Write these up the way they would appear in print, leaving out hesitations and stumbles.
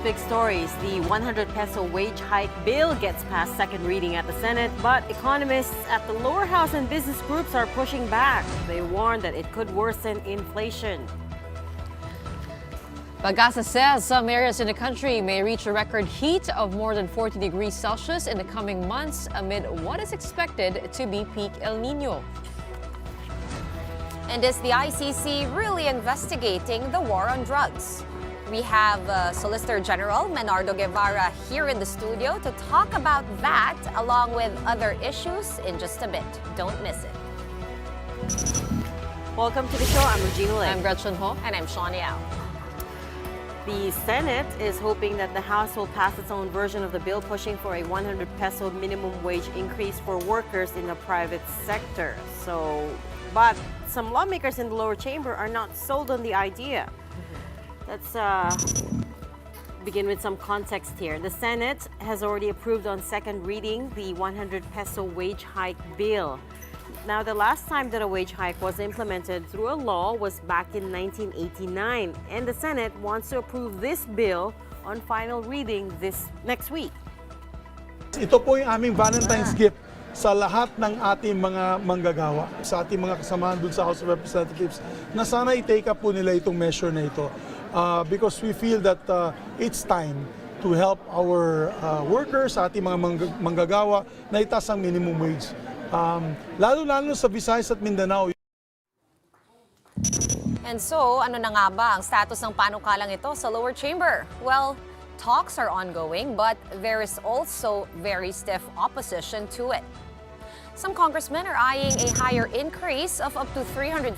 big stories. The 100 peso wage hike bill gets past second reading at the Senate, but economists at the lower house and business groups are pushing back. They warn that it could worsen inflation. PAGASA says some areas in the country may reach a record heat of more than 40 degrees Celsius in the coming months amid what is expected to be peak El Niño. And is the ICC really investigating the war on drugs? We have Solicitor General Menardo Guevarra here in the studio to talk about that along with other issues in just a bit. Don't miss it. Welcome to the show. I'm Regina. I'm Gretchen. And I'm Shawn. The Senate is hoping that the House will pass its own version of the bill pushing for a 100 peso minimum wage increase for workers in the private sector. But some lawmakers in the lower chamber are not sold on the idea. Let's begin with some context here. The Senate has already approved on second reading the 100 peso wage hike bill. Now, the last time that a wage hike was implemented through a law was back in 1989, and the Senate wants to approve this bill on final reading this next week. Ito po yung aming Valentine's gift sa lahat ng ating mga manggagawa, sa ating mga kasamahan dun sa House of Representatives, na sana i-take up po nila itong measure na ito. Because we feel that it's time to help our workers, sa ating mga manggagawa, na itaas ang minimum wage. Lalo-lalo sa Visayas at Mindanao. And so, ano na nga ba ang status ng panukalang ito sa lower chamber? Well, talks are ongoing, but there is also very stiff opposition to it. Some congressmen are eyeing a higher increase of up to 350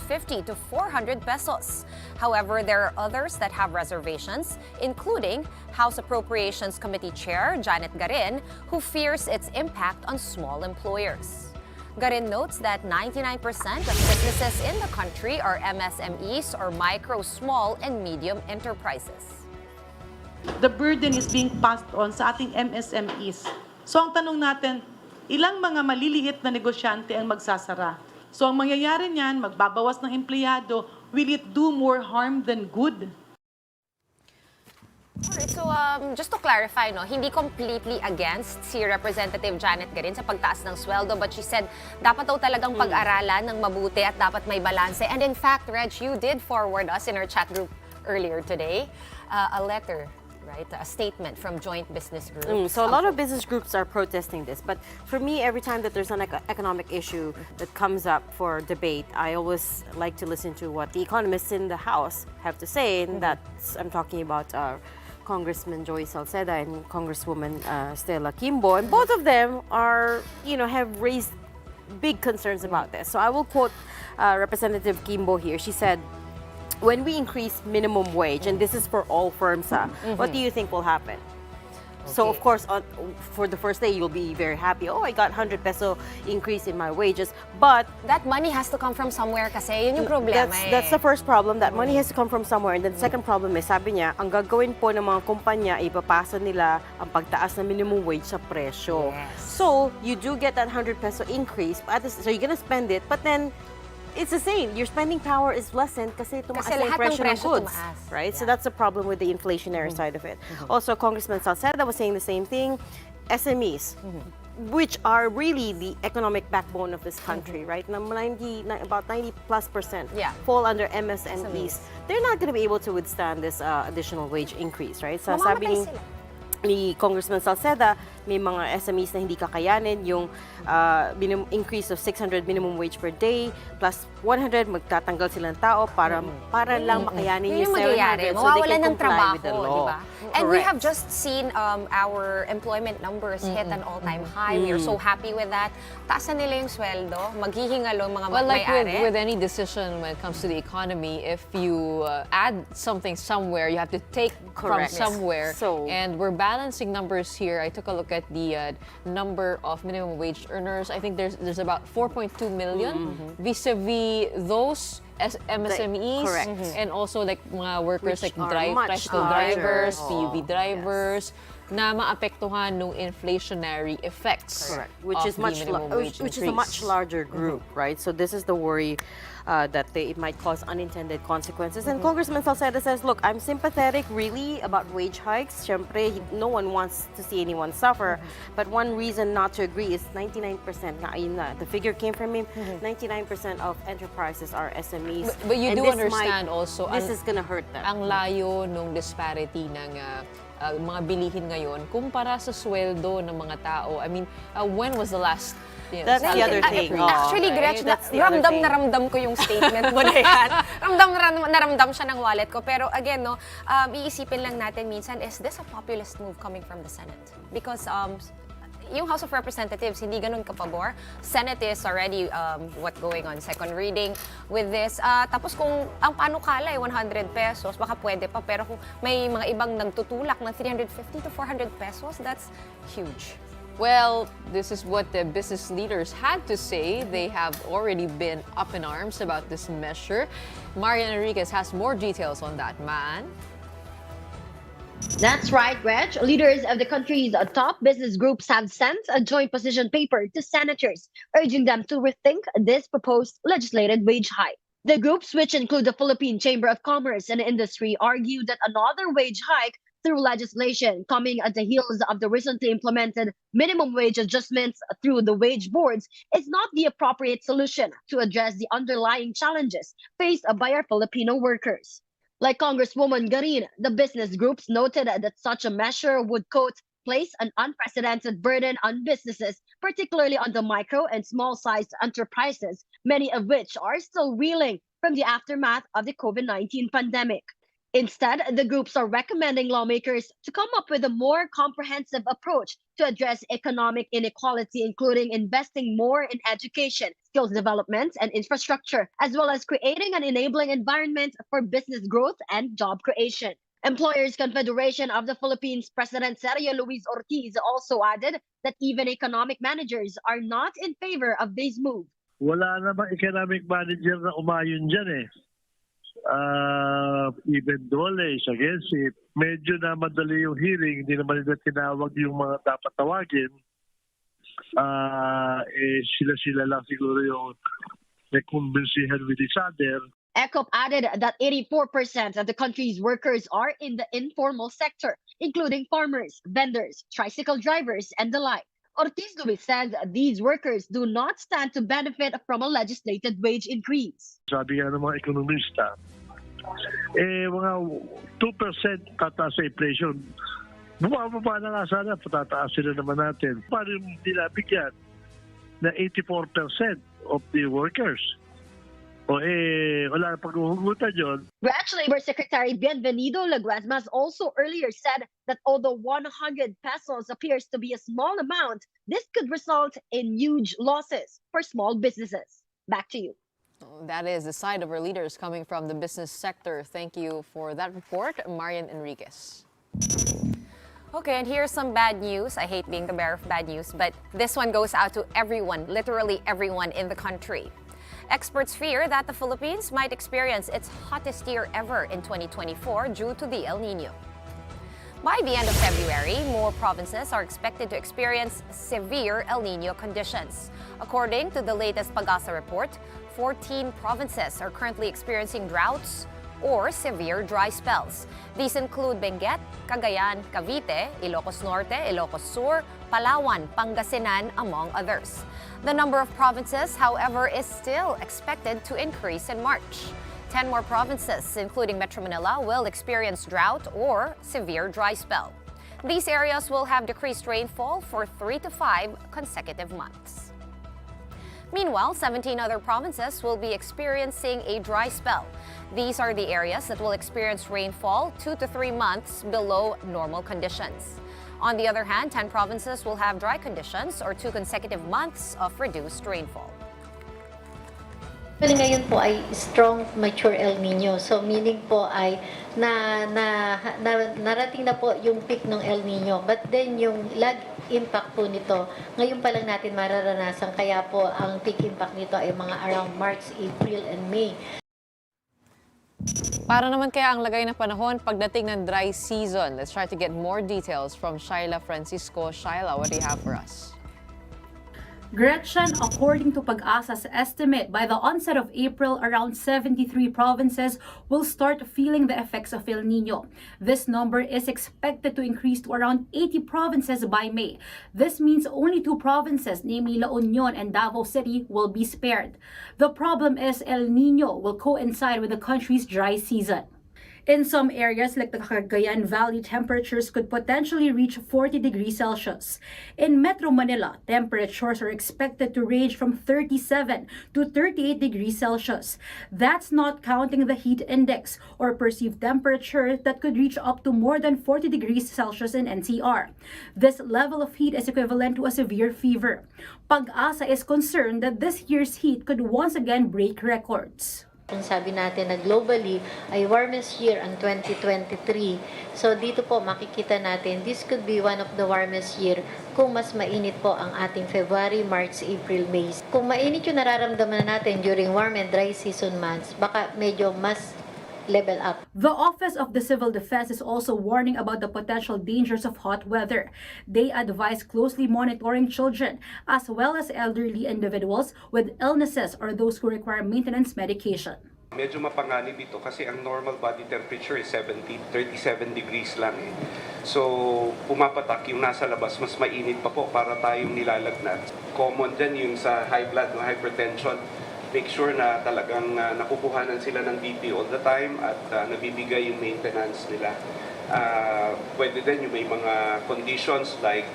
to 400 pesos. However, there are others that have reservations, including House Appropriations Committee Chair Janet Garin, who fears its impact on small employers. Garin notes that 99% of businesses in the country are MSMEs or micro, small, and medium enterprises. The burden is being passed on sa ating MSMEs. So ang tanong natin, ilang mga maliliit na negosyante ang magsasara? So ang mangyayari niyan, magbabawas ng empleyado, will it do more harm than good? Alright, so just to clarify, hindi completely against si Representative Janet Garin sa pagtaas ng sweldo, but she said dapat daw talagang pag-aralan ng mabuti at dapat may balanse. And in fact, Reg, you did forward us in our chat group earlier today a letter, right? A statement from joint business groups. So a lot of business groups are protesting this. But for me, every time that there's an economic issue that comes up for debate, I always like to listen to what the economists in the House have to say. And I'm talking about Congressman Joey Salceda and Congresswoman Stella Kimbo. And both of them are, have raised big concerns about this. So I will quote Representative Kimbo here. She said, when we increase minimum wage, and this is for all firms, what do you think will happen? So, of course, for the first day, you'll be very happy. Oh, I got 100 peso increase in my wages. But that money has to come from somewhere kasi yun yung problema. That's the first problem. That money has to come from somewhere. And then the second problem is, sabi niya, ang gagawin po ng mga kumpanya, ipapasa nila ang pagtaas ng minimum wage sa presyo. Yes. So, you do get that 100 peso increase. So, you're gonna spend it. But then, it's the same. Your spending power is lessened kasi tumaas na yung presyo ng goods, right? Yeah. So that's the problem with the inflationary side of it. Also, Congressman Salceda was saying the same thing. SMEs, which are really the economic backbone of this country, right? About 90+% fall under MSMEs. They're not going to be able to withstand this additional wage increase, right? So sabi ni Congressman Salceda, may mga SMEs na hindi kakayanin yung increase of 600 minimum wage per day plus 100, magtatanggal silang tao para lang makayanin yung 700 so they can comply with the law. Diba? And we have just seen our employment numbers hit an all-time high. We are so happy with that. Taasan nila yung sweldo, maghihingalo mga may-ari. With any decision when it comes to the economy, if you add something somewhere, you have to take from somewhere. And we're balancing numbers here. I took a look at the number of minimum wage earners. I think there's about 4.2 million vis-a-vis those MSMEs and also like mga workers like tricycle drivers, PUV drivers. na maapektuhan ng inflationary effects. Correct. Which is a much larger group, right? So this is the worry that it might cause unintended consequences. And Congressman Salceda says, look, I'm sympathetic really about wage hikes. Siyempre, no one wants to see anyone suffer. But one reason not to agree is 99%. The figure came from him. 99% of enterprises are SMEs. But you do understand also, this is gonna hurt them. Ang layo nung disparity ng mga bilihin ngayon kumpara sa sweldo ng mga tao. I mean, when was the last That's the other thing. Actually, Gretchen, ramdam na ramdam ko yung statement mo na yan. Ramdam na ramdam siya ng wallet ko. Pero again, no, iisipin lang natin minsan, is this a populist move coming from the Senate? Because yung House of Representatives, hindi ganun kapabor. Senate is already going on second reading with this. Tapos kung ang panukala ay 100 pesos, baka pwede pa. Pero kung may mga ibang nagtutulak ng 350 to 400 pesos, that's huge. Well, this is what the business leaders had to say. They have already been up in arms about this measure. Marian Enriquez has more details on that, man. That's right, Gretch. Leaders of the country's top business groups have sent a joint position paper to senators, urging them to rethink this proposed legislated wage hike. The groups, which include the Philippine Chamber of Commerce and Industry, argue that another wage hike through legislation coming at the heels of the recently implemented minimum wage adjustments through the wage boards is not the appropriate solution to address the underlying challenges faced by our Filipino workers. Like Congresswoman Garin, the business groups noted that such a measure would, quote, place an unprecedented burden on businesses, particularly on the micro and small-sized enterprises, many of which are still reeling from the aftermath of the COVID-19 pandemic. Instead, the groups are recommending lawmakers to come up with a more comprehensive approach to address economic inequality, including investing more in education, skills development, and infrastructure, as well as creating an enabling environment for business growth and job creation. Employers Confederation of the Philippines President Sergio Luis Ortiz also added that even economic managers are not in favor of this move. Wala namang economic manager na umayon dyan eh. Even Dole is against it. Medyo na madali yung hearing, hindi naman nila tinawag yung mga dapat tawagin. Sila lang siguro yung nagkumbinsihan with each other. ECOP added that 84% of the country's workers are in the informal sector, including farmers, vendors, tricycle drivers, and the like. Ortiz Luis says these workers do not stand to benefit from a legislated wage increase. Sabi nga ng mga ekonomista, mga 2% tataas sa inflation. Bumababa na nga sana, patataas sila naman natin. Paano yung dinabigyan na 84% of the workers? Wala na paghuhugutan yun. Branch Labor Secretary Bienvenido Laguasmas also earlier said that although 100 pesos appears to be a small amount, this could result in huge losses for small businesses. Back to you. That is the side of our leaders coming from the business sector. Thank you for that report, Marian Enriquez. Okay, and here's some bad news. I hate being the bearer of bad news, but this one goes out to everyone, literally everyone in the country. Experts fear that the Philippines might experience its hottest year ever in 2024 due to the El Niño. By the end of February, more provinces are expected to experience severe El Niño conditions. According to the latest PAGASA report, 14 provinces are currently experiencing droughts or severe dry spells. These include Benguet, Cagayan, Cavite, Ilocos Norte, Ilocos Sur, Palawan, Pangasinan, among others. The number of provinces, however, is still expected to increase in March. 10 more provinces, including Metro Manila, will experience drought or severe dry spell. These areas will have decreased rainfall for 3 to 5 consecutive months. Meanwhile, 17 other provinces will be experiencing a dry spell. These are the areas that will experience rainfall 2 to 3 months below normal conditions. On the other hand, 10 provinces will have dry conditions or 2 consecutive months of reduced rainfall. Ngayon po ay strong mature El Niño. So meaning po ay narating na po yung peak ng El Niño. But then yung lag impact po nito, ngayon pa lang natin mararanasan. Kaya po ang peak impact nito ay mga around March, April, and May. Para naman kaya ang lagay ng panahon pagdating ng dry season? Let's try to get more details from Shaila Francisco. Shaila, what do you have for us? Gretchen, according to PAGASA's estimate, by the onset of April, around 73 provinces will start feeling the effects of El Niño. This number is expected to increase to around 80 provinces by May. This means only 2 provinces, namely La Union and Davao City, will be spared. The problem is El Niño will coincide with the country's dry season. In some areas like the Cagayan Valley, temperatures could potentially reach 40 degrees Celsius. In Metro Manila, temperatures are expected to range from 37 to 38 degrees Celsius. That's not counting the heat index or perceived temperature that could reach up to more than 40 degrees Celsius in NCR. This level of heat is equivalent to a severe fever. PAGASA is concerned that this year's heat could once again break records. Kung sabi natin na globally ay warmest year ang 2023. So dito po makikita natin this could be one of the warmest year kung mas mainit po ang ating February, March, April, May. Kung mainit yung nararamdaman natin during warm and dry season months, baka medyo mas level up. The Office of the Civil Defense is also warning about the potential dangers of hot weather. They advise closely monitoring children as well as elderly individuals with illnesses or those who require maintenance medication. Medyo mapanganib ito kasi ang normal body temperature is 37 degrees lang eh. So, pumapatak yung nasa labas, mas mainit pa po para tayong nilalagnat. Common dyan yung sa high blood, no, hypertension. Make sure na talagang nakukuhanan sila ng BP all the time at nabibigay yung maintenance nila. Pwede din yung may mga conditions like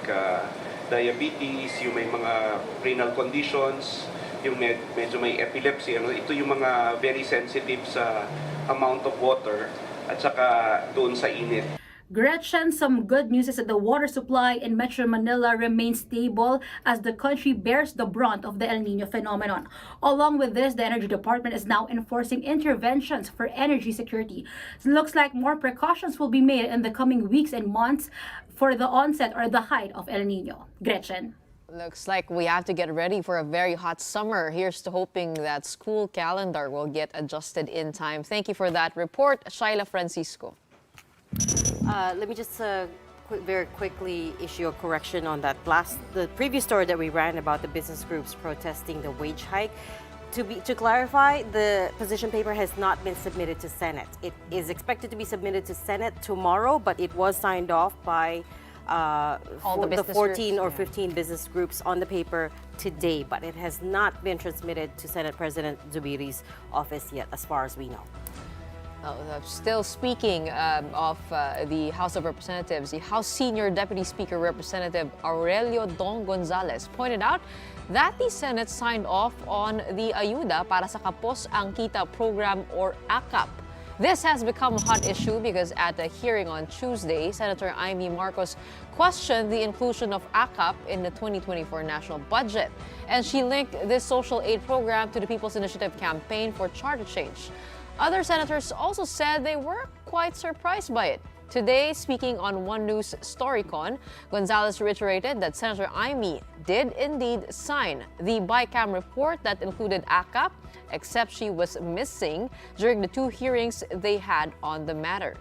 diabetes, yung may mga renal conditions, yung medyo may epilepsy. Ito yung mga very sensitive sa amount of water at saka doon sa init. Gretchen, some good news is that the water supply in Metro Manila remains stable as the country bears the brunt of the El Niño phenomenon. Along with this, the Energy Department is now enforcing interventions for energy security. It looks like more precautions will be made in the coming weeks and months for the onset or the height of El Niño. Gretchen. Looks like we have to get ready for a very hot summer. Here's to hoping that school calendar will get adjusted in time. Thank you for that report, Shaila Francisco. Let me just very quickly issue a correction on that the previous story that we ran about the business groups protesting the wage hike. To clarify, the position paper has not been submitted to Senate. It is expected to be submitted to Senate tomorrow, but it was signed off by the 14 or 15 business groups on the paper today, but it has not been transmitted to Senate President Zubiri's office yet, as far as we know. Still speaking of the House of Representatives, the House Senior Deputy Speaker Representative Aurelio Dong Gonzales pointed out that the Senate signed off on the Ayuda para sa Kapos ang Kita program or AKAP. This has become a hot issue because at a hearing on Tuesday, Senator Amy Marcos questioned the inclusion of AKAP in the 2024 national budget. And she linked this social aid program to the People's Initiative campaign for charter change. Other senators also said they were quite surprised by it. Today, speaking on One News Storycon, Gonzales reiterated that Senator Amy did indeed sign the BICAM report that included AKAP, except she was missing during the 2 hearings they had on the matter.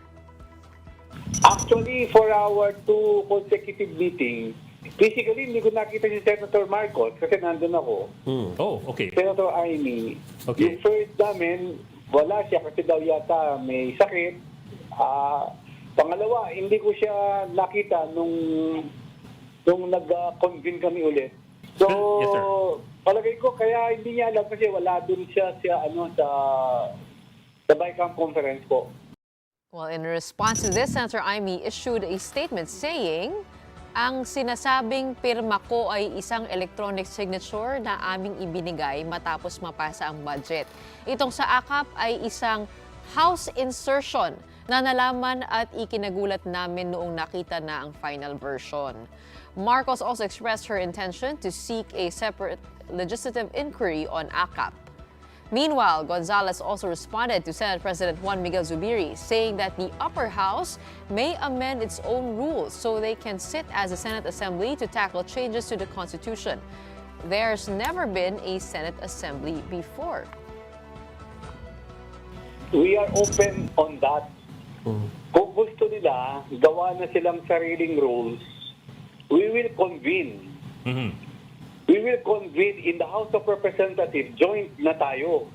Actually, for our 2 consecutive meetings, physically, hindi ko nakita si Senator Marcos kasi nandun ako. Oh, okay. Senator Amy, Okay. yung first namin, wala siya kasi daw yata may sakit. Pangalawa, hindi ko siya nakita nung nag-convene kami ulit. So, yes, sir. palagay ko kaya hindi niya alam kasi wala dun siya sa BICAM conference po. Well, in response to this, Senator Amy issued a statement saying, ang sinasabing pirma ko ay isang electronic signature na aming ibinigay matapos mapasa ang budget. Itong sa AKAP ay isang house insertion na nalaman at ikinagulat namin noong nakita na ang final version. Marcos also expressed her intention to seek a separate legislative inquiry on AKAP. Meanwhile, Gonzales also responded to Senate President Juan Miguel Zubiri, saying that the upper house may amend its own rules so they can sit as a Senate Assembly to tackle changes to the Constitution. There's never been a Senate Assembly before. we are open on that. Kung gusto nila, gawa na silang sariling rules, we will convene. We will convene in the House of Representatives, joint na tayo.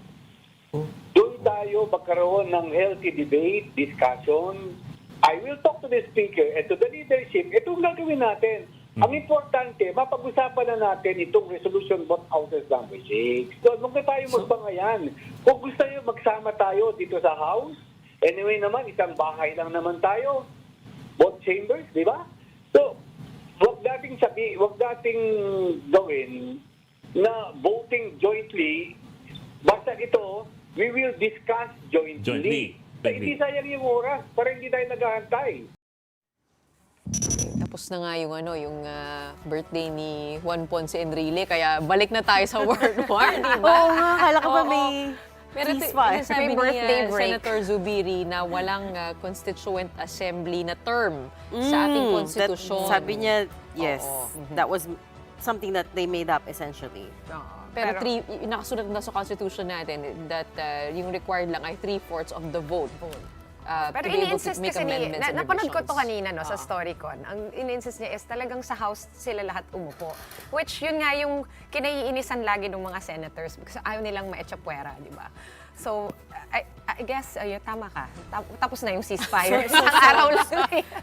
Doon tayo magkaroon ng healthy debate, discussion. I will talk to the Speaker and to the leadership. Itong gagawin natin. Ang importante, mapag-usapan na natin itong resolution both houses number 6. So, huwag na tayo magbangayan. Kung gusto nyo, magsama tayo dito sa House. Anyway naman, isang bahay lang naman tayo. Both chambers, di ba? So, huwag dating gawin na voting jointly. Basta ito, we will discuss jointly. Hindi sayang yung oras para hindi tayo naghahantay. Tapos na nga yung birthday ni Juan Ponce Enrile, kaya balik na tayo sa World War, di ba? Oo nga, akala ko ba may ceasefire? Sabi ni birthday break. Senator Zubiri na walang Constituent Assembly na term sa ating konstitusyon. Sabi niya, yes, that was something that they made up essentially. Pero nakasulat na sa Constitution natin that yung required lang ay 3/4 of the vote. Pero ini-insist kasi napanood ko to kanina sa StoryCon. Ang ini-insist niya is talagang sa House sila lahat umupo. Which yun nga yung kinaiinisan lagi ng mga senators because ayaw nilang ma-echapuera, di ba? So, I guess, tama ka. Tapos na yung ceasefire. Isang araw lang.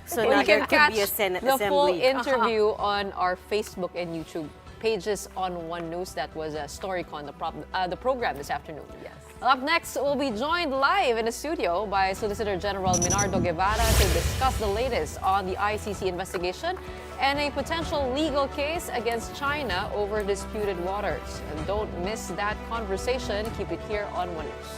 So You now there can could catch be a Senate the full assembly. interview on our Facebook and YouTube pages on One News. That was a StoryCon, the program this afternoon. Yes. Up next, we'll be joined live in the studio by Solicitor General Menardo Guevarra to discuss the latest on the ICC investigation and a potential legal case against China over disputed waters. And don't miss that conversation. Keep it here on One News.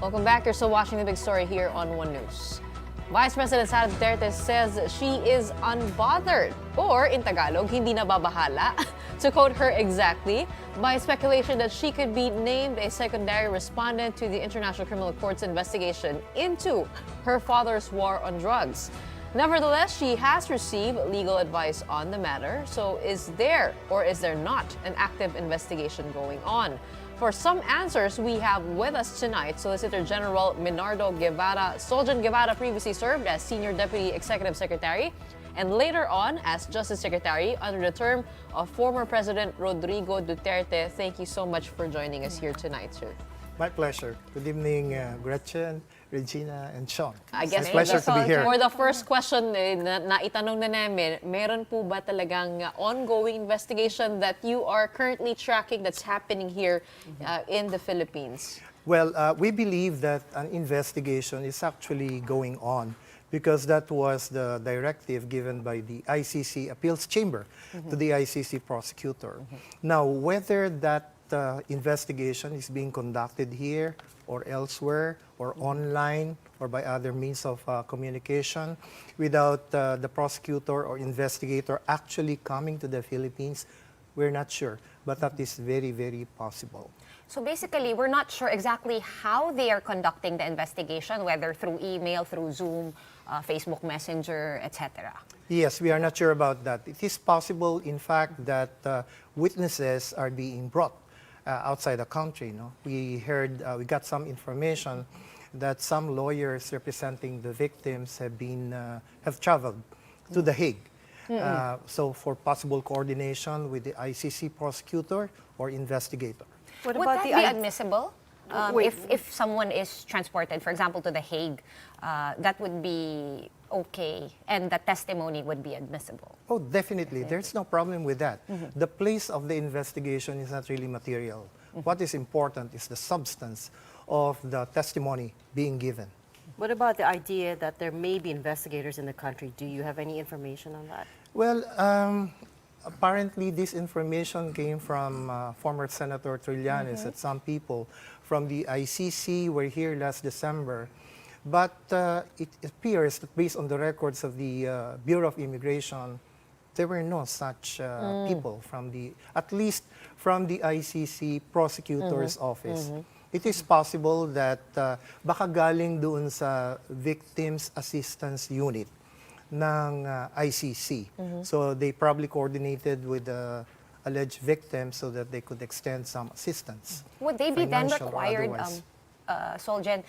Welcome back. You're still watching the big story here on One News. Vice President Sara Duterte says she is unbothered, or in Tagalog, hindi nababahala, to quote her exactly, by speculation that she could be named a secondary respondent to the International Criminal Court's investigation into her father's war on drugs. Nevertheless, she has received legal advice on the matter. So is there or is there not an active investigation going on? For some answers, we have with us tonight Solicitor General Menardo Guevarra. Solgen Guevarra previously served as Senior Deputy Executive Secretary and later on as Justice Secretary under the term of former President Rodrigo Duterte. Thank you so much for joining us here tonight, sir. My pleasure. Good evening, Gretchen, Regina, and Shawn. I guess it's a pleasure to be here. For the first question na itanong na namin, meron po ba talagang ongoing investigation that you are currently tracking that's happening here in the Philippines? Well, we believe that an investigation is actually going on because that was the directive given by the ICC Appeals Chamber to the ICC prosecutor. Now, whether that investigation is being conducted here or elsewhere or online or by other means of communication without the prosecutor or investigator actually coming to the Philippines, we're not sure. But that is very, very possible. So basically, we're not sure exactly how they are conducting the investigation, whether through email, through Zoom, Facebook Messenger, etc. Yes, we are not sure about that. It is possible, in fact, that witnesses are being brought outside the country. No? We got some information that some lawyers representing the victims have traveled to The Hague. So for possible coordination with the ICC prosecutor or investigator. Would that be admissible? If someone is transported, for example, to The Hague, that would be okay, and the testimony would be admissible? Oh, definitely. There's no problem with that. The place of the investigation is not really material. What is important is the substance of the testimony being given. What about the idea that there may be investigators in the country? Do you have any information on that? Well, apparently this information came from former Senator Trillanes and some people from the ICC were here last December. But it appears that based on the records of the Bureau of Immigration, there were no such people at least from the ICC prosecutor's office. It is possible that baka galing doon sa Victims Assistance Unit ng ICC. So they probably coordinated with the alleged victims so that they could extend some assistance. Would they be then required, Solgen,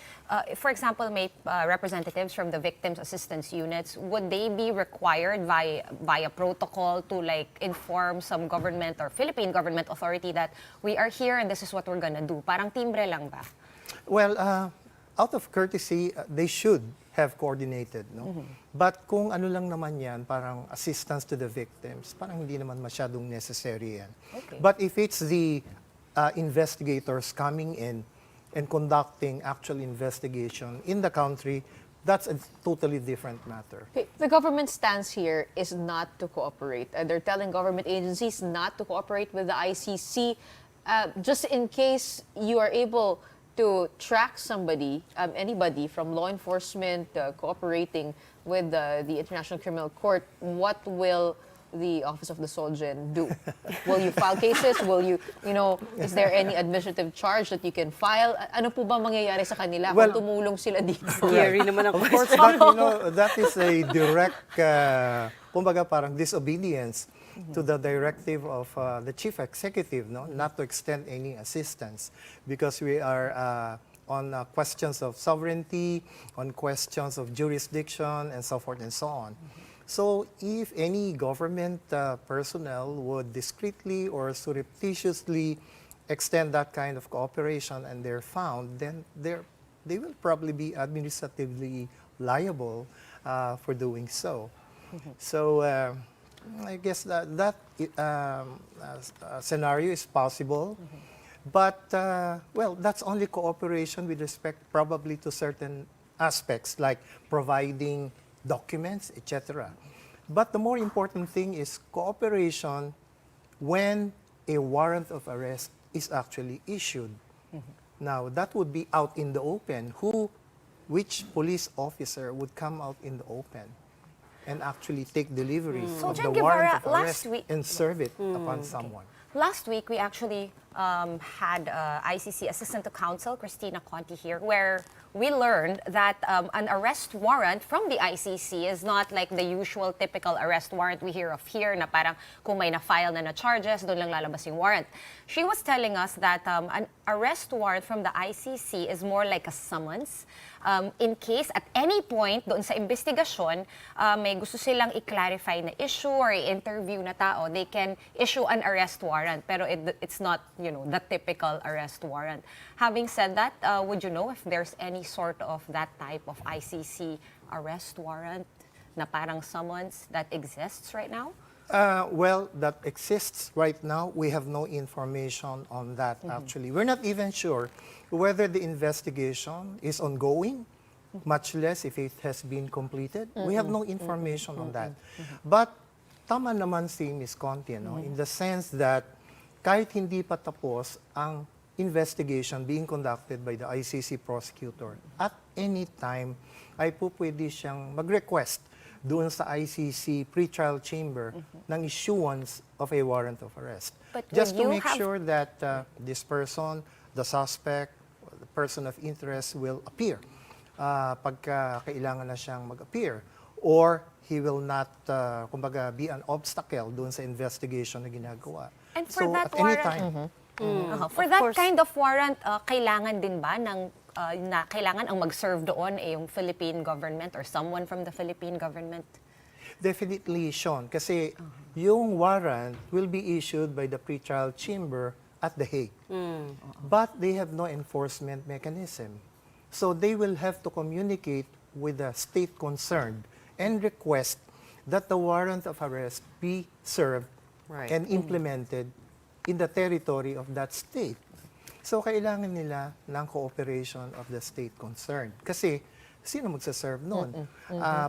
for example, may representatives from the victims assistance units, would they be required via protocol to inform some government or Philippine government authority that we are here and this is what we're gonna do? Parang timbre lang ba? Well, out of courtesy, they should have coordinated, no? But kung ano lang naman yan, parang assistance to the victims, parang hindi naman masyadong necessary yan. Okay. But if it's the investigators coming in and conducting actual investigation in the country, that's a totally different matter. Okay. The government stance here is not to cooperate. They're telling government agencies not to cooperate with the ICC. Just in case you are able to track somebody, anybody from law enforcement cooperating with the International Criminal Court, what will the Office of the Solgen do? Will you file cases? Will you, is there any administrative charge that you can file? Ano po ba mangyayari sa kanila kung tumulong sila dito? Scary naman ang of course, that is a direct, kumbaga parang disobedience to the directive of the chief executive, not to extend any assistance, because we are on questions of sovereignty, on questions of jurisdiction, and so forth and so on. So if any government personnel would discreetly or surreptitiously extend that kind of cooperation and they're found, then they will probably be administratively liable for doing so. So I guess that scenario is possible. But, that's only cooperation with respect probably to certain aspects like providing documents, etc. But the more important thing is cooperation when a warrant of arrest is actually issued. Now, that would be out in the open. Which police officer would come out in the open and actually take delivery of the warrant of arrest and serve it upon someone? Last week, we actually had ICC Assistant to Counsel, Christina Conti here, where we learned that an arrest warrant from the ICC is not like the usual typical arrest warrant we hear of here na parang kung may na-file na charges, doon lang lalabas yung warrant. She was telling us that an arrest warrant from the ICC is more like a summons. In case at any point doon sa investigasyon, may gusto silang i-clarify na issue or i-interview na tao, they can issue an arrest warrant. Pero it's not, the typical arrest warrant. Having said that, would you know if there's any sort of that type of ICC arrest warrant na parang summons that exists right now? Well, that exists right now. We have no information on that, actually. We're not even sure whether the investigation is ongoing, much less if it has been completed. We have no information on that. But tama naman si Ms. Conti, in the sense that kahit hindi pa tapos ang investigation being conducted by the ICC prosecutor, at any time ay po pwede siyang mag-request doon sa ICC pretrial chamber ng issuance of a warrant of arrest. But just to make sure that this person, the suspect, the person of interest will appear pagka kailangan na siyang mag-appear, or he will not, kumbaga, be an obstacle doon sa investigation na ginagawa. And for so that at any warrant, time, for that kind of warrant, kailangan din ba ng na kailangan ang mag-serve doon yung Philippine government or someone from the Philippine government? Definitely, Shawn. Kasi yung warrant will be issued by the pretrial chamber at The Hague. But they have no enforcement mechanism. So they will have to communicate with the state concerned and request that the warrant of arrest be served and implemented in the territory of that state. So, kailangan nila ng cooperation of the state concerned. Kasi, sino magsaserve nun?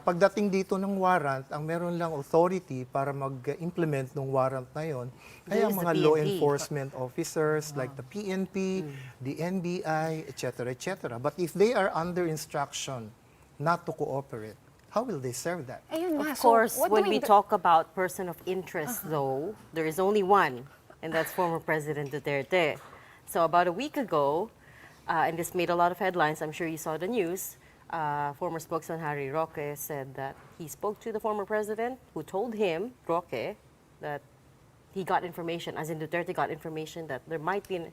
Pagdating dito ng warrant, ang meron lang authority para mag-implement ng warrant na yon ay ang mga law enforcement officers like the PNP, the NBI, etc., etc. But if they are under instruction not to cooperate, how will they serve that? Of course, when we talk about person of interest, though, there is only one, and that's former President Duterte. So about a week ago, and this made a lot of headlines, I'm sure you saw the news, former spokesman Harry Roque said that he spoke to the former president who told him, Roque, that he got information, as in Duterte got information that there might be an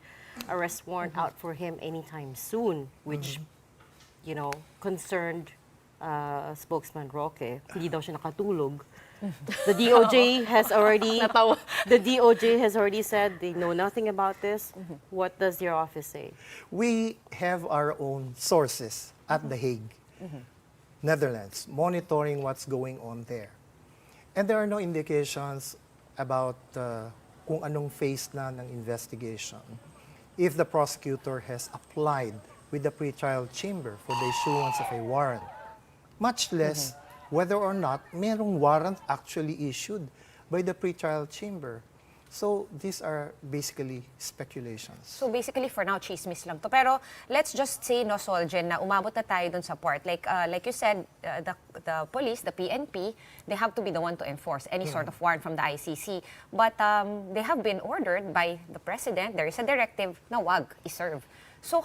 arrest warrant out for him anytime soon, which, concerned spokesman Roque. Hindi daw siya nakatulog. The DOJ has already said they know nothing about this. What does your office say? We have our own sources at The Hague, Netherlands, monitoring what's going on there. And there are no indications about kung anong phase na ng investigation. If the prosecutor has applied with the pretrial chamber for the issuance of a warrant, much less whether or not merong warrant actually issued by the pretrial chamber. So these are basically speculations. So basically for now, chismis lang to. Pero let's just say, Solgen, na umabot na tayo dun sa part. Like you said, the police, the PNP, they have to be the one to enforce any sort of warrant from the ICC. But they have been ordered by the president. There is a directive na wag iserve. So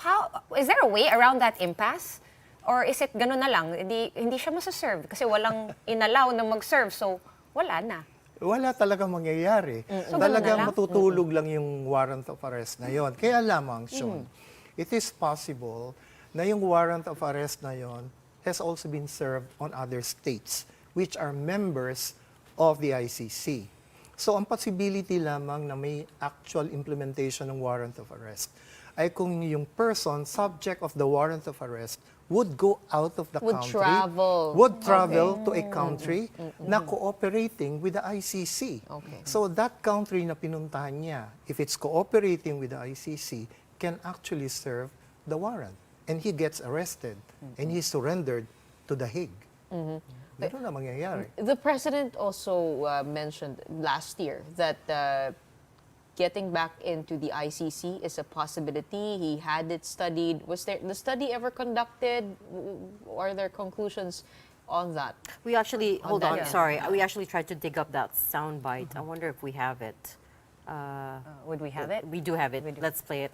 is there a way around that impasse? Or is it ganun na lang? Hindi siya masaserve kasi walang inallow na mag-serve. So, wala na. Wala talagang mangyayari. Talagang matutulog lang yung warrant of arrest na yon. Kaya lamang, Shawn, it is possible na yung warrant of arrest na yon has also been served on other states which are members of the ICC. So, ang possibility lamang na may actual implementation ng warrant of arrest ay kung yung person subject of the warrant of arrest would go out of the country, would travel to a country na cooperating with the ICC. So that country na pinuntahan niya, if it's cooperating with the ICC, can actually serve the warrant. And he gets arrested, and he's surrendered to The Hague. Ganun na mangyayari. The president also mentioned last year that getting back into the ICC is a possibility. He had it studied. Was the study ever conducted? Are there conclusions on that? We actually, hold on, sorry. We actually tried to dig up that soundbite. I wonder if we have it. Would we have it? We do have it. Let's play it.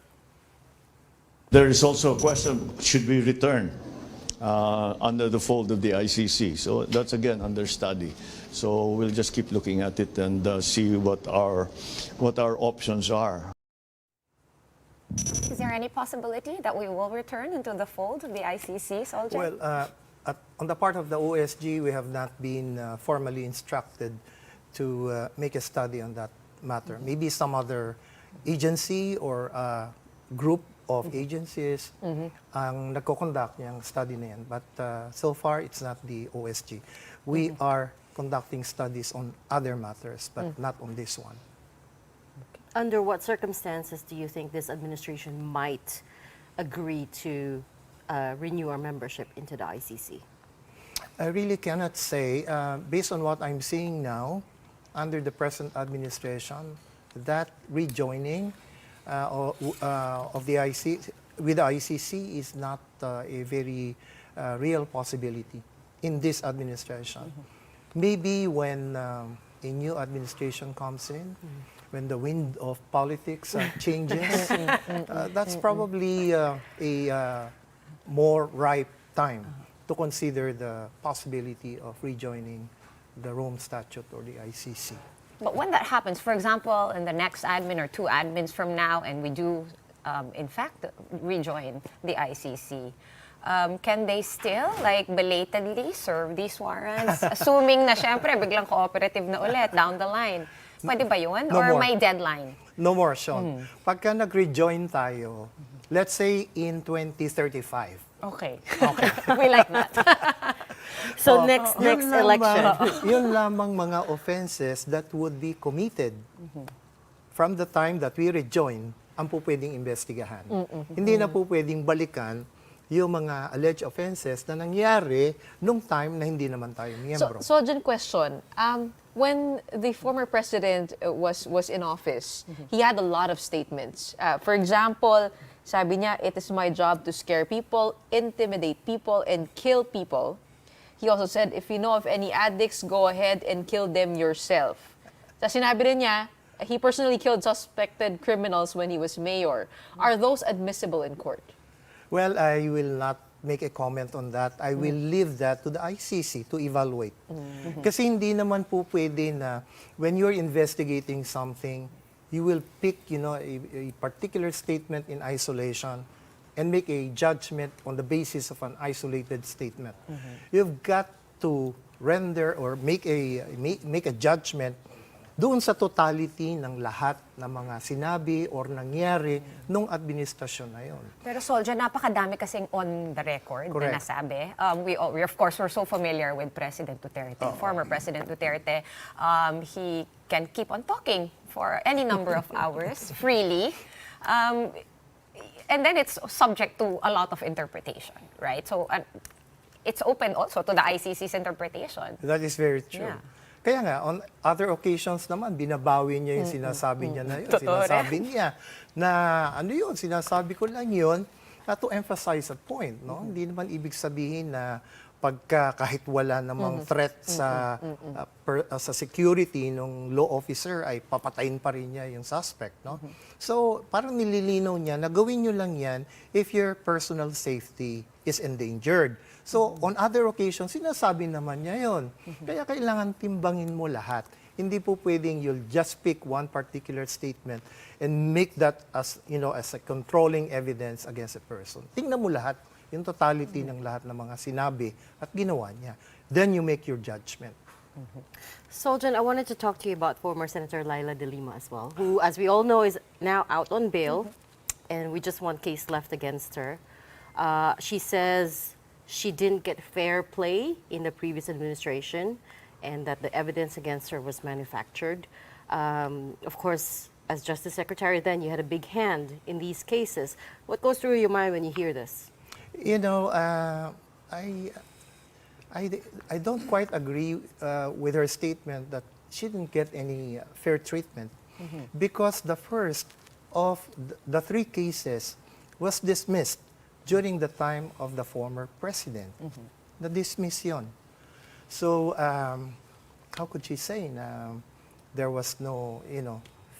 There is also a question, should we return under the fold of the ICC? So that's again under study. So we'll just keep looking at it and see what our options are. Is there any possibility that we will return into the fold of the ICC, Solgen? Well, on the part of the OSG, we have not been formally instructed to make a study on that matter. Maybe some other agency or group of agencies ang nagko-conduct yung study na yan. But so far, it's not the OSG. We are conducting studies on other matters, but not on this one. Under what circumstances do you think this administration might agree to renew our membership into the ICC? I really cannot say. Based on what I'm seeing now, under the present administration, that rejoining of the with the ICC is not a very real possibility in this administration. Maybe when a new administration comes in, when the wind of politics changes, that's probably a more ripe time to consider the possibility of rejoining the Rome Statute or the ICC. But when that happens, for example, in the next admin or 2 admins from now, and we do, in fact, rejoin the ICC, can they still, like, belatedly serve these warrants? Assuming na, syempre, biglang cooperative na ulit down the line. Pwede ba yun? No or more. may deadline? No more, Shawn. Pagka nag-rejoin tayo, let's say in 2035. Okay. We like that. So next election. Yun lamang mga offenses that would be committed from the time that we rejoin ang po pwedeng investigahan. Hindi na po pwedeng balikan yung mga alleged offenses na nangyari nung time na hindi naman tayo miyembro. So, Solgen, question. When the former president was in office, he had a lot of statements. For example, sabi niya, it is my job to scare people, intimidate people, and kill people. He also said, if you know of any addicts, go ahead and kill them yourself. Sa sinabi rin niya, he personally killed suspected criminals when he was mayor. Are those admissible in court? Well, I will not make a comment on that. I will leave that to the ICC to evaluate. Kasi hindi naman po pwede na when you're investigating something, you will pick, a particular statement in isolation and make a judgment on the basis of an isolated statement. You've got to render or make a judgment doon sa totality ng lahat ng mga sinabi or nangyari nung administrasyon na yon. Pero Solgen, napakadami kasing on the record na nasabi. We of course, we're so familiar with President Duterte, former President Duterte. He can keep on talking for any number of hours freely. And then it's subject to a lot of interpretation, right? So it's open also to the ICC's interpretation. That is very true. Yeah. Kaya nga, on other occasions naman, binabawi niya yung sinasabi niya na yun. Sinasabi niya na, sinasabi ko lang yun to emphasize a point. No? Hindi naman ibig sabihin na kahit wala namang threat sa security ng law officer, ay papatayin pa rin niya yung suspect. No? So, parang nililinaw niya na gawin niyo lang yan if your personal safety is endangered. So, on other occasions, sinasabi naman niya yun. Kaya kailangan timbangin mo lahat. Hindi po pwedeng you'll just pick one particular statement and make that as a controlling evidence against a person. Tingnan mo lahat, yung totality ng lahat ng mga sinabi at ginawa niya. Then you make your judgment. Solgen, I wanted to talk to you about former Senator Laila De Lima as well, who, as we all know, is now out on bail, and we just one case left against her. She says she didn't get fair play in the previous administration and that the evidence against her was manufactured. Of course, as Justice Secretary then, you had a big hand in these cases. What goes through your mind when you hear this? I don't quite agree with her statement that she didn't get any fair treatment because the first of the 3 cases was dismissed during the time of the former president. The dismission. So, how could she say there was no,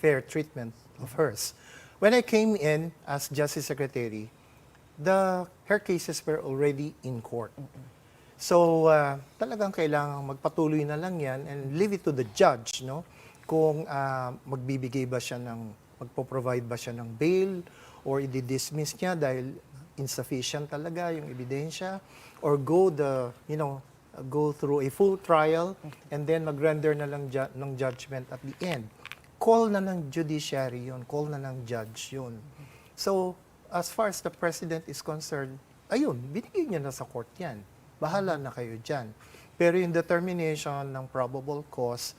fair treatment of hers? When I came in as Justice Secretary, her cases were already in court. So, talagang kailangan magpatuloy na lang yan and leave it to the judge, no? Kung magbibigay ba siya magpo-provide ba siya ng bail or i-dismiss niya dahil insufficient talaga yung ebidensya or go through a full trial and then mag-render na lang ng judgment at the end. Call na ng judiciary yun, call na ng judge yun. So, as far as the president is concerned, ayun, binigay niya na sa court yan. Bahala na kayo dyan. Pero yung determination ng probable cause,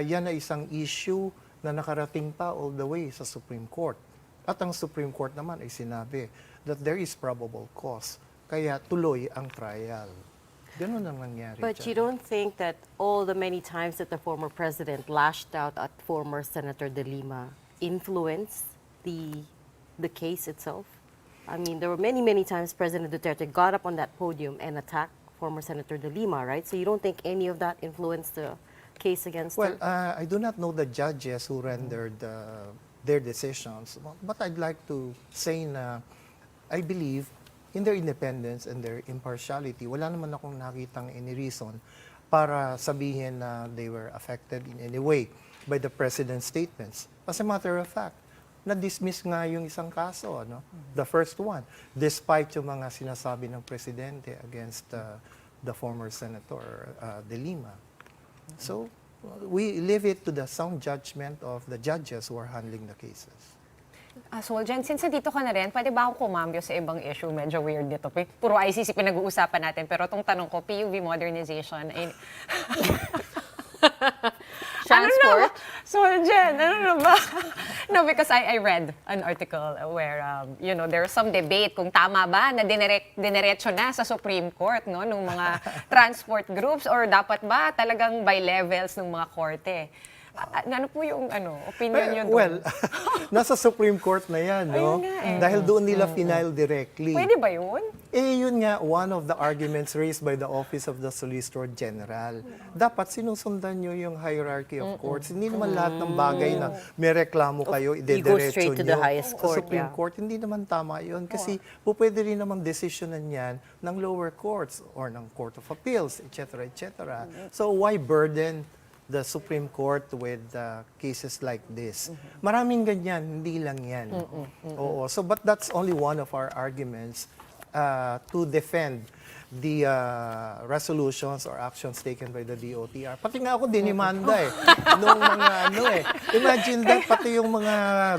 yan ay isang issue na nakarating pa all the way sa Supreme Court. At ang Supreme Court naman ay sinabi that there is probable cause. Kaya tuloy ang trial. Ganun ang nangyari But dyan. you don't think that all the many times that the former president lashed out at former Senator De Lima influenced the case itself? I mean, there were many times President Duterte got up on that podium and attacked former Senator De Lima, right? So you don't think any of that influenced the case against Well, her? I do not know the judges who rendered their decisions, but I'd like to say na I believe in their independence and their impartiality. Wala naman akong nakitang any reason para sabihin na they were affected in any way by the president's statements. As a matter of fact, na-dismiss nga yung isang kaso, ano? The first one, despite yung mga sinasabi ng presidente against the former Senator De Lima. So, we leave it to the sound judgment of the judges who are handling the cases. Solgen, since dito ka na rin, pwede ba akong kumambyo sa ibang issue? Medyo weird nito. Puro ICC pinag-uusapan natin, pero itong tanong ko, PUV modernization. Transport? Solgen, ano na ba? No, because I read an article where, there was some debate kung tama ba na dinerecho na sa Supreme Court, no, ng mga transport groups or dapat ba talagang by levels ng mga korte? Ano po yung opinion nyo doon? Well, nasa Supreme Court na yan, no? Dahil doon nila final directly. Pwede ba yun? Yun nga, one of the arguments raised by the Office of the Solicitor General. Dapat sinusundan nyo yung hierarchy of courts. Hindi naman lahat ng bagay na may reklamo kayo, idediretso nyo. You go straight to the highest court, Supreme Court, hindi naman tama yun. Kasi pwede rin namang desisyonan yan ng lower courts or ng Court of Appeals, etc., etc. So why burden the Supreme Court with cases like this? Maraming ganyan, hindi lang yan. Oo. So, but that's only one of our arguments to defend the resolutions or actions taken by the DOTR. Pati nga ako dinimanda nung mga Imagine that, pati yung mga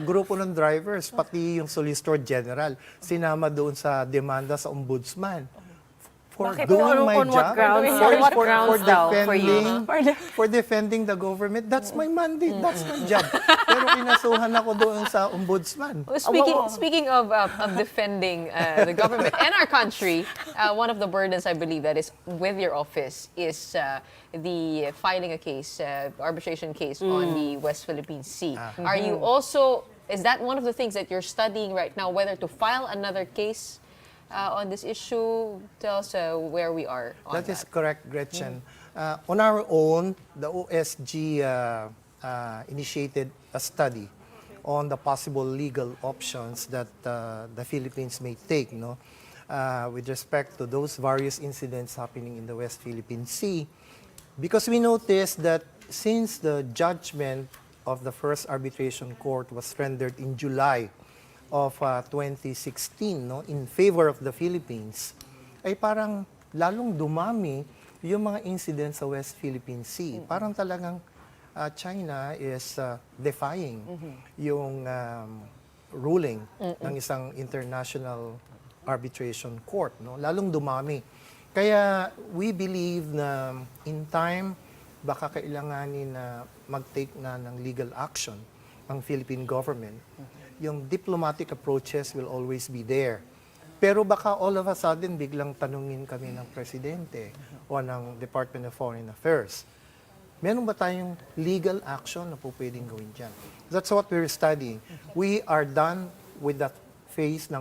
grupo ng drivers, pati yung Solicitor General, sinama doon sa demanda sa Ombudsman. For doing my job, for defending the government, that's my mandate, that's my job. Pero kinasuhan ako doon sa ombudsman. Speaking of defending the government and our country, one of the burdens I believe that is with your office is the filing a case, arbitration case on the West Philippine Sea. Are you also, is that one of the things that you're studying right now, whether to file another case on this issue? Tell us where we are on that. That is correct, Gretchen. On our own, the OSG initiated a study on the possible legal options that the Philippines may take, with respect to those various incidents happening in the West Philippine Sea. Because we noticed that since the judgment of the first arbitration court was rendered in July of 2016, in favor of the Philippines, ay parang lalong dumami yung mga incidents sa West Philippine Sea. Parang talagang China is defying yung ruling ng isang international arbitration court, lalong dumami. Kaya we believe na in time, baka kailanganin na mag-take na ng legal action ang Philippine government. Yung diplomatic approaches will always be there. Pero baka all of a sudden, biglang tanungin kami ng Presidente o ng Department of Foreign Affairs. Meron ba tayong legal action na po pwedeng gawin dyan? That's what we're studying. We are done with that phase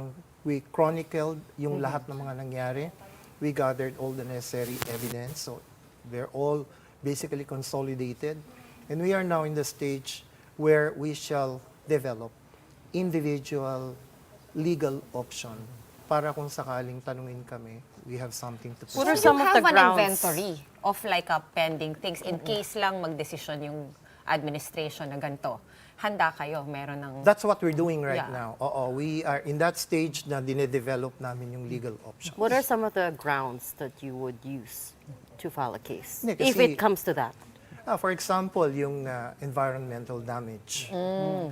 we chronicled yung lahat ng mga nangyari. We gathered all the necessary evidence. So they're all basically consolidated. And we are now in the stage where we shall develop individual legal option para kung sakaling tanungin kami, we have something to What present. are some of the an grounds? inventory of like a pending things in case lang magdesisyon yung administration na ganito? Handa kayo, meron ng... That's what we're doing right Yeah. now. Oo, we are in that stage na dinedevelop namin yung legal options. What are some of the grounds that you would use to file a case? Hindi, If kasi- it comes to that. For example, yung environmental damage.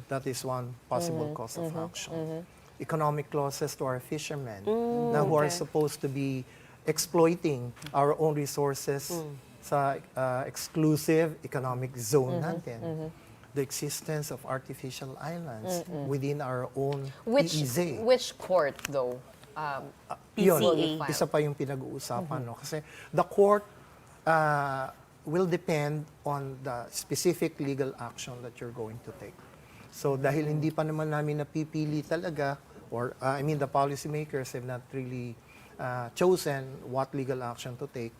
That is one possible cause of action. Economic losses to our fishermen na who are supposed to be exploiting our own resources sa exclusive economic zone natin. The existence of artificial islands within our own EEZ. Which court, though? Yun, PCA. isa pa yung pinag-uusapan. No? Kasi the court will depend on the specific legal action that you're going to take. So dahil hindi pa naman namin napipili talaga, or the policymakers have not really chosen what legal action to take,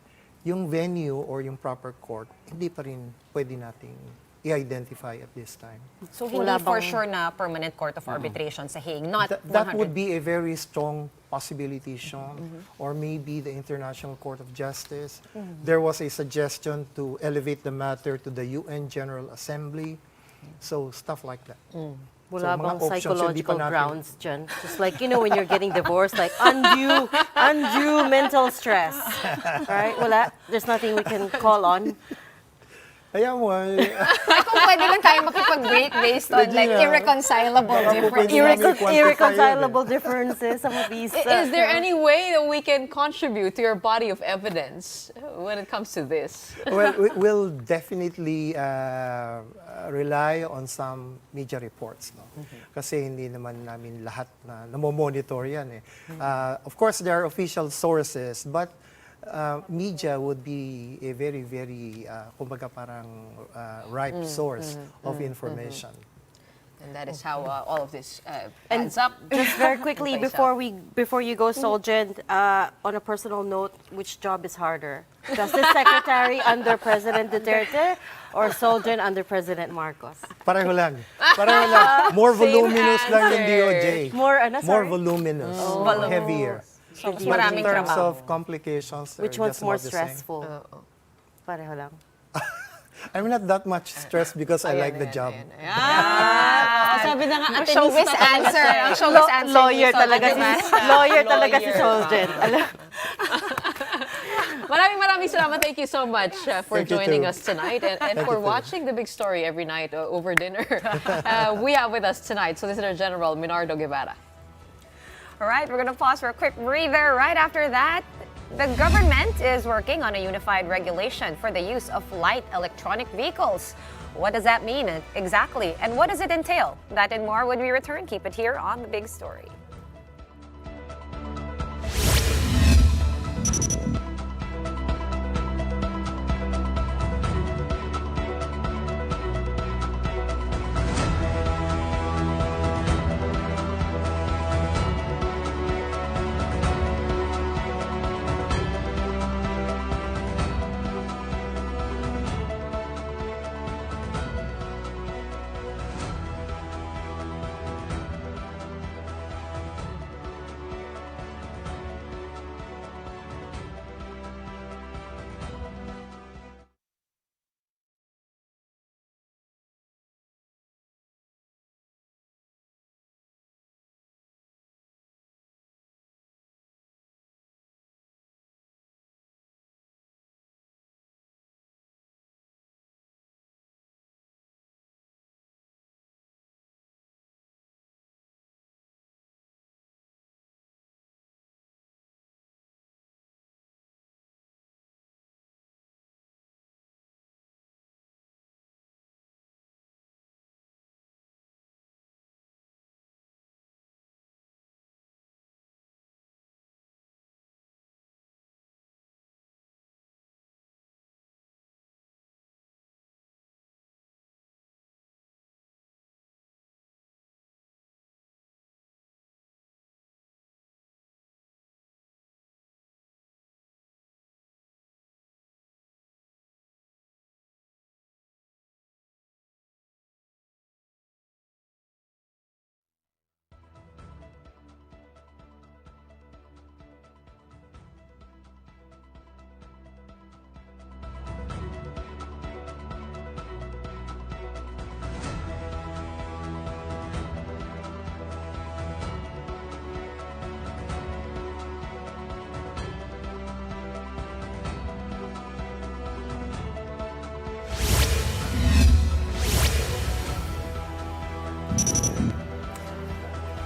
yung venue or yung proper court, hindi pa rin pwede nating i-identify at this time. So hindi for sure na permanent court of arbitration sa Hague, not That 100%. would be a very strong possibility, Shawn, or maybe the International Court of Justice. There was a suggestion to elevate the matter to the UN General Assembly. So, stuff like that. Wala So, mga bang options, hindi pa psychological natin- grounds dyan? Just like, when you're getting divorced, like undue mental stress. Right? Wala? There's nothing we can call on. Ayan mo, Ay, kung pwede lang tayo makipag-break based on like Regina, irreconcilable baka po differences. pwede namin quantify Irreconcilable differences, some of these. Is there any way that we can contribute to your body of evidence when it comes to this? well, we'll definitely rely on some media reports. No? Kasi hindi naman namin lahat na namomonitor yan. Of course, there are official sources, but media would be a very, very, kumbaga parang ripe source of information. And that is how all of this adds up. Just very quickly, Plays before you go, Solgen, on a personal note, which job is harder? Justice Secretary under President Duterte or Solgen under President Marcos? Pareho lang. Pareho lang. More voluminous lang yung answer. DOJ. More More voluminous. Heavier. So, mas maraming In terms trabaho. of complications, they're Which one's just more about the same. stressful? Pareho lang. I'm not that much stressed because I like the job. Sabi na nga, ang showbiz answer. Ang showbiz answer. Lawyer ni talaga Solgen, si diba? lawyer talaga si Solgen. Maraming salamat. Thank you so much for Thank you joining too. us tonight and for watching The Big Story every night over dinner. We have with us tonight Solicitor General Menardo Guevarra. All right, we're going to pause for a quick breather. Right after that, the government is working on a unified regulation for the use of light electronic vehicles. What does that mean exactly? And what does it entail? That and more when we return. Keep it here on The Big Story.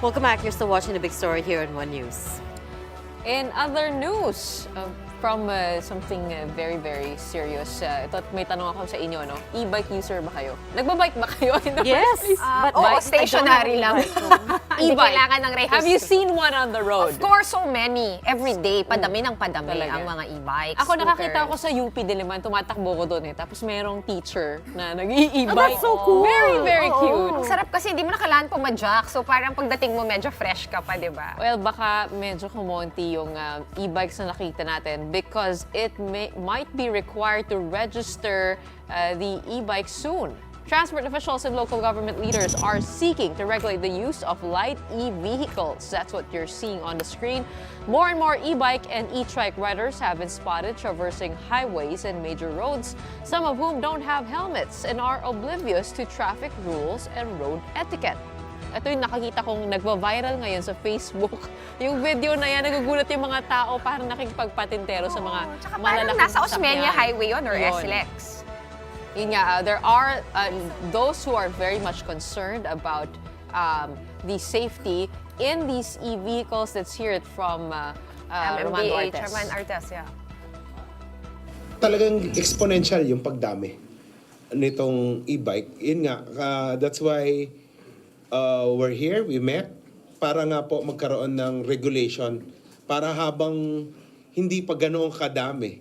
Welcome back. You're still watching The Big Story here on One News. In other news, from something very, very serious, ito, may tanong ako sa inyo, no? E-bike user ba kayo? Nagbabike ba kayo? Yes, but stationary lang. Hindi kailangan ng register. Have you seen one on the road? Of course, so many. Every day, padami ng padami Talaga. ang mga e-bikes. Ako nakakita ko sa UP Diliman, tumatakbo ko doon eh. Tapos merong teacher na nag-e-bike. That's so cool. Very, very cute. Ang sarap kasi hindi mo nakalaan pumadyak. So parang pagdating mo, medyo fresh ka pa, di ba? Well, baka medyo kumonti yung e-bikes na nakita natin because it might be required to register the e-bike soon. Transport officials and local government leaders are seeking to regulate the use of light e-vehicles. That's what you're seeing on the screen. More and more e-bike and e-trike riders have been spotted traversing highways and major roads, some of whom don't have helmets and are oblivious to traffic rules and road etiquette. Ito yung nakakita kong nagva-viral ngayon sa Facebook. Yung video na yan, nagugulat yung mga tao parang nakikipagpatintero sa mga Tsaka malalaking parang nasa Osmeña sasakyan. Highway yun or SLEX. Yun nga, there are those who are very much concerned about the safety in these e-vehicles. Let's hear it from Romando Artes. Roman Artes, yeah. Talagang exponential yung pagdami nitong e-bike. Yun nga, that's why we're here, we met, para nga po magkaroon ng regulation para habang hindi pa ganoon kadami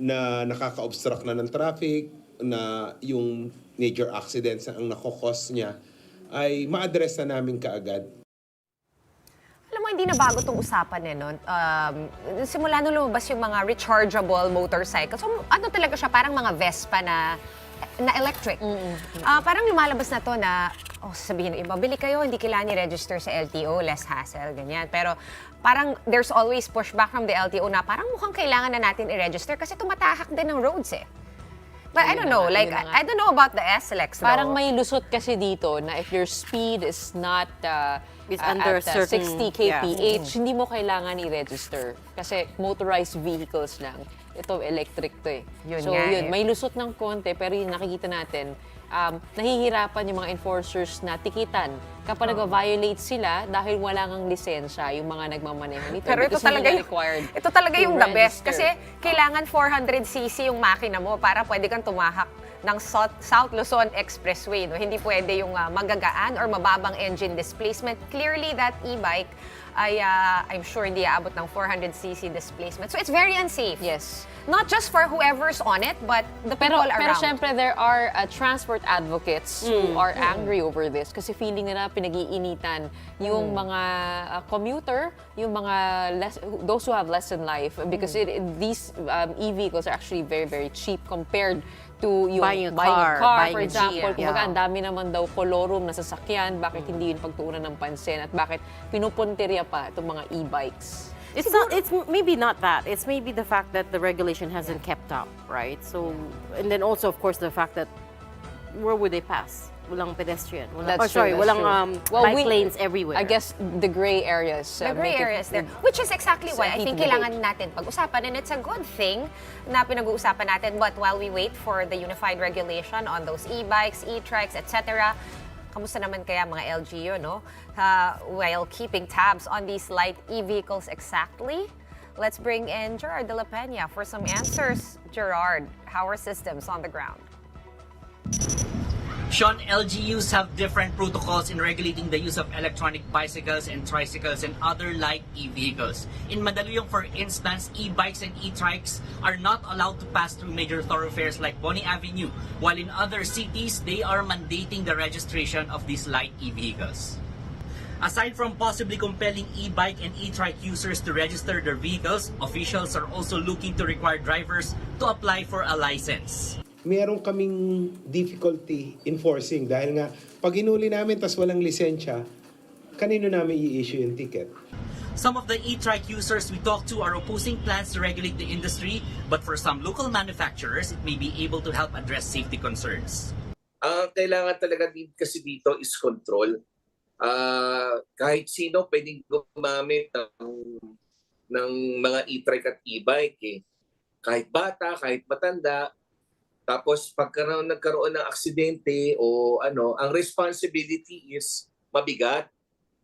na nakaka-obstruct na ng traffic, na yung major accidents na ang nakokos niya, ay ma-address na namin kaagad. Alam mo, hindi na bago itong usapan no? Simula nung lumabas yung mga rechargeable motorcycles. So, ano talaga siya, parang mga Vespa na electric. Parang lumalabas na to na, sasabihin ng iba, bili kayo, hindi kailangan i-register sa LTO, less hassle, ganyan. Pero parang there's always pushback from the LTO na parang mukhang kailangan na natin i-register kasi tumatahak din ng roads eh. But I don't know, like, I don't know about the SLX though. Parang may lusot kasi dito na if your speed is not it's under at certain 60 kph, hindi mo kailangan i-register. Kasi motorized vehicles lang. Ito, electric to eh. So yun, may lusot ng konti, pero yung nakikita natin, nahihirapan yung mga enforcers na tikitan kapag nag-violate sila dahil wala ngang lisensya yung mga nagmamaneho nito. Pero ito talaga yung the best. Kasi kailangan 400cc yung makina mo para pwede kang tumahak ng South Luzon Expressway. No? Hindi pwede yung magagaan or mababang engine displacement. Clearly, that e-bike ay I'm sure hindi aabot ng 400cc displacement. So it's very unsafe. Yes. Not just for whoever's on it, but the people around. Pero syempre, there are transport advocates who are angry over this kasi feeling nila pinag-iinitan yung mga commuter, yung mga those who have less in life because these e-vehicles are actually very, very cheap compared to yung buying a car, for example. Kumbaga, ang dami naman daw kolorum na sasakyan, bakit hindi yun pagtuunan ng pansin at bakit pinupuntirya pa itong mga e-bikes? It's maybe not that. It's maybe the fact that the regulation hasn't kept up, right? So, and then also, of course, the fact that where would they pass? Walang pedestrian. Walang bike lanes everywhere. I guess the gray areas. The gray areas there. Which is exactly why I think kailangan natin pag-usapan. And it's a good thing na pinag-uusapan natin. But while we wait for the unified regulation on those e-bikes, e-trikes, etc., kamusta naman kaya mga LGU, no? While keeping tabs on these light e-vehicles exactly, let's bring in Gerard de la Peña for some answers. Gerard, how are systems on the ground? Shawn, LGUs have different protocols in regulating the use of electronic bicycles and tricycles and other light e-vehicles. In Mandaluyong, for instance, e-bikes and e-trikes are not allowed to pass through major thoroughfares like Boni Avenue, while in other cities, they are mandating the registration of these light e-vehicles. Aside from possibly compelling e-bike and e-trike users to register their vehicles, officials are also looking to require drivers to apply for a license. Meron kaming difficulty enforcing dahil nga pag inuli namin tas walang lisensya, kanino namin i-issue yung ticket? Some of the e-trike users we talked to are opposing plans to regulate the industry, but for some local manufacturers, it may be able to help address safety concerns. Kailangan talaga din kasi dito is control. Kahit sino pwedeng gumamit ng mga e-trike at e-bike eh. Kahit bata, kahit matanda. Tapos nagkaroon ng aksidente o ang responsibility is mabigat.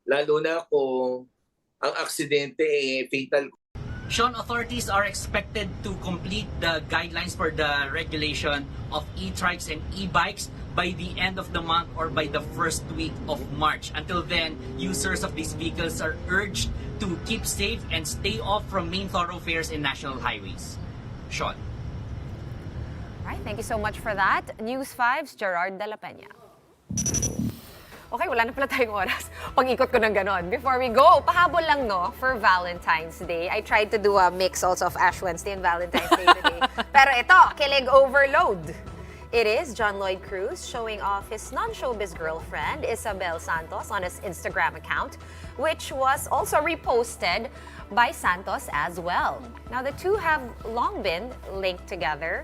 Lalo na kung ang aksidente fatal. Shawn, authorities are expected to complete the guidelines for the regulation of e-trikes and e-bikes by the end of the month or by the first week of March. Until then, users of these vehicles are urged to keep safe and stay off from main thoroughfares and national highways. Shawn. All right, thank you so much for that. News 5's Gerard de la Peña. Okay, wala na pala tayong oras. Pag-ikot ko ng ganon. Before we go, pahabol lang no, for Valentine's Day. I tried to do a mix also of Ash Wednesday and Valentine's Day today. Pero ito, kilig overload. It is John Lloyd Cruz showing off his non-showbiz girlfriend, Isabel Santos, on his Instagram account, which was also reposted by Santos as well. Now, the two have long been linked together,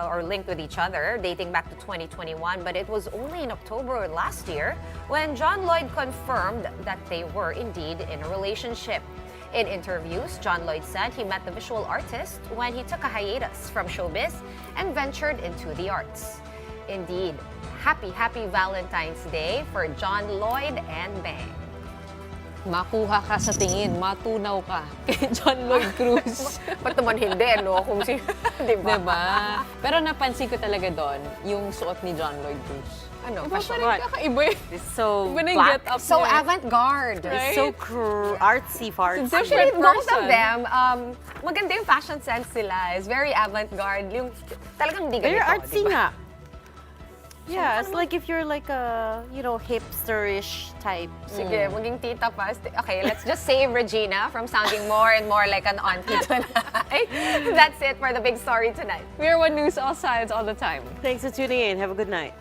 or linked with each other, dating back to 2021, but it was only in October last year when John Lloyd confirmed that they were indeed in a relationship. In interviews, John Lloyd said he met the visual artist when he took a hiatus from showbiz and ventured into the arts. Indeed, happy Valentine's Day for John Lloyd and Bang. Makuha ka sa tingin, matunaw ka kay John Lloyd Cruz. Ba't naman hindi, no? Kung si, diba? Pero napansin ko talaga doon, yung suot ni John Lloyd Cruz. Ano? Parang kakaiba. It's so black. So avant-garde. Right? It's so artsy-fartsy. Actually, both of them, maganda yung fashion sense nila. It's very avant-garde. Yung talagang di ganito. Very artsy diba? nga. Yeah, it's like if you're like a, hipsterish type. Sige, maging tita pa. Okay, let's just save Regina from sounding more and more like an auntie tonight. That's it for the big story tonight. We are One News, all sides, all the time. Thanks for tuning in. Have a good night.